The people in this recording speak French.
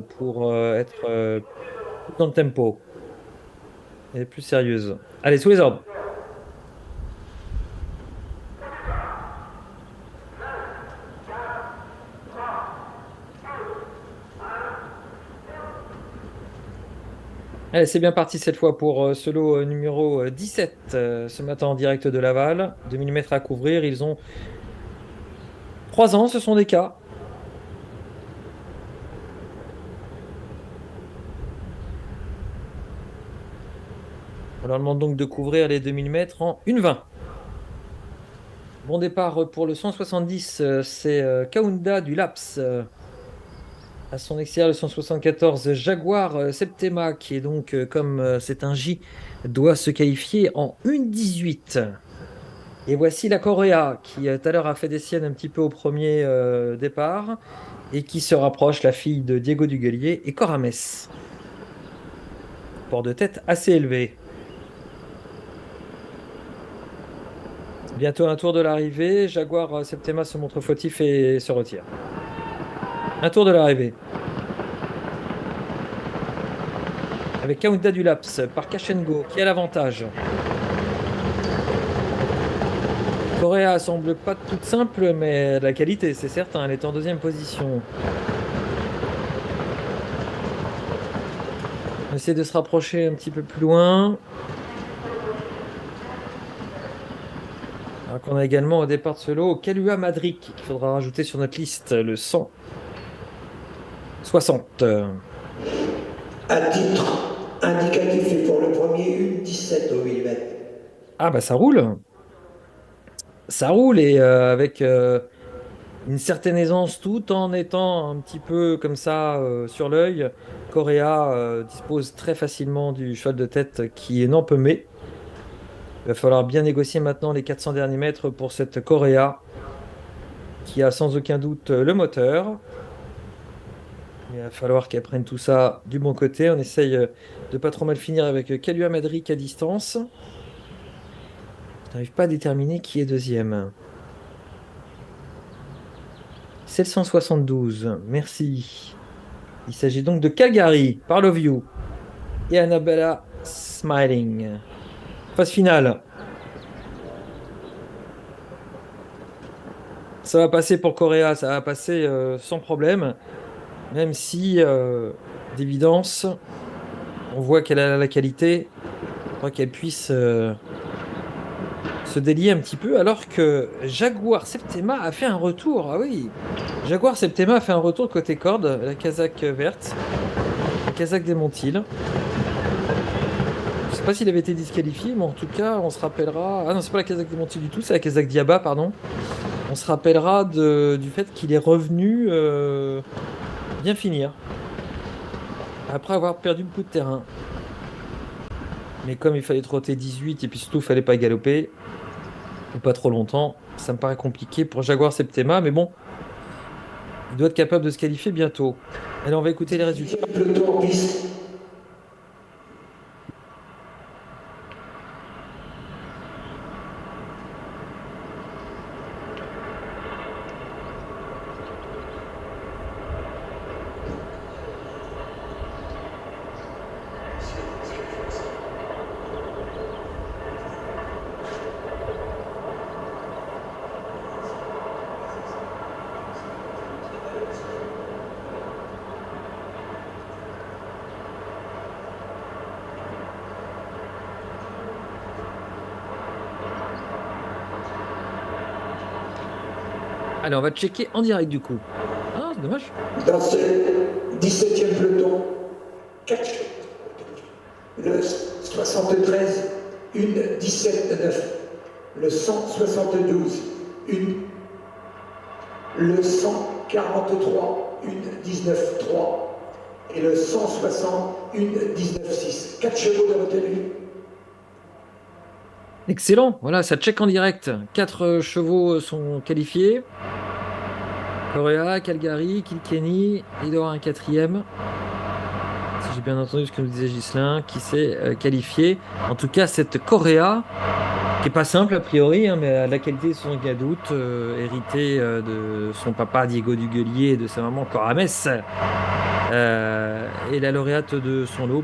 pour être plus dans le tempo et plus sérieuse. Allez, sous les ordres. Allez, c'est bien parti cette fois pour ce lot numéro 17 ce matin en direct de Laval. 2 mm à couvrir. Ils ont 3 ans, ce sont des cas. On leur demande donc de couvrir les 2 mm en 1,20. Bon départ pour le 170, c'est Kaunda du Laps. À son extérieur, le 174 Jaguar Septema, qui est donc, comme c'est un J, doit se qualifier en 1,18. Et voici la Correa, qui tout à l'heure a fait des siennes un petit peu au premier départ, et qui se rapproche, la fille de Diego Duguelier et Corames. Port de tête assez élevé. Bientôt un tour de l'arrivée. Jaguar Septema se montre fautif et se retire. Un tour de l'arrivée. Avec Kaunda du Laps par Kachengo, qui a l'avantage. Correa semble pas toute simple, mais de la qualité, c'est certain. Elle est en deuxième position. On essaie de se rapprocher un petit peu plus loin. Alors qu'on a également au départ de ce lot Kalua Madrik, qu'il faudra rajouter sur notre liste, le 160. À titre indicatif et pour le premier, 1,17 au millimètre. Ah bah ça roule. Ça roule et avec une certaine aisance tout en étant un petit peu comme ça sur l'œil. Correa dispose très facilement du cheval de tête qui est n'empêmé. Il va falloir bien négocier maintenant les 400 derniers mètres pour cette Correa qui a sans aucun doute le moteur. Il va falloir qu'elle prenne tout ça du bon côté. On essaye de pas trop mal finir avec Kalua Madrik à distance. Je n'arrive pas à déterminer qui est deuxième. C'est le 172. Merci. Il s'agit donc de Calgary par Love You et Annabella Smiling. Phase finale. Ça va passer pour Correa, ça va passer sans problème, même si d'évidence, on voit qu'elle a la qualité pour qu'elle puisse se délier un petit peu, alors que Jaguar Septema a fait un retour. Ah oui, Jaguar Septema a fait un retour côté corde, la casaque verte, la casaque des Montiles. Je sais pas s'il avait été disqualifié, mais en tout cas, on se rappellera. Ah non, c'est pas la casaque des Montiles du tout, c'est la casaque Diaba, pardon. On se rappellera du fait qu'il est revenu bien finir après avoir perdu beaucoup de terrain. Mais comme il fallait trotter 18 et puis surtout il fallait pas galoper, ou pas trop longtemps, ça me paraît compliqué pour Jaguar Septema, mais bon, il doit être capable de se qualifier bientôt. Allez, on va écouter les résultats. Peloton en piste. Allez, on va checker en direct du coup. Ah, c'est dommage. Dans ce 17e peloton, 4 le 73, 1,17,9. Le 172, 1. Le 143, 1,19,3. Et le 160, 1,19,6. 4 chevaux de retenue. Excellent, voilà, ça check en direct. 4 chevaux sont qualifiés. Correa, Calgary, Kilkenny, il doit y avoir un quatrième. Si j'ai bien entendu ce que nous disait Ghislain, qui s'est qualifié. En tout cas, cette Correa, qui est pas simple a priori, hein, mais elle a la qualité de son gadoute, héritée de son papa Diego Duguelier et de sa maman Corames. Et la lauréate de son lot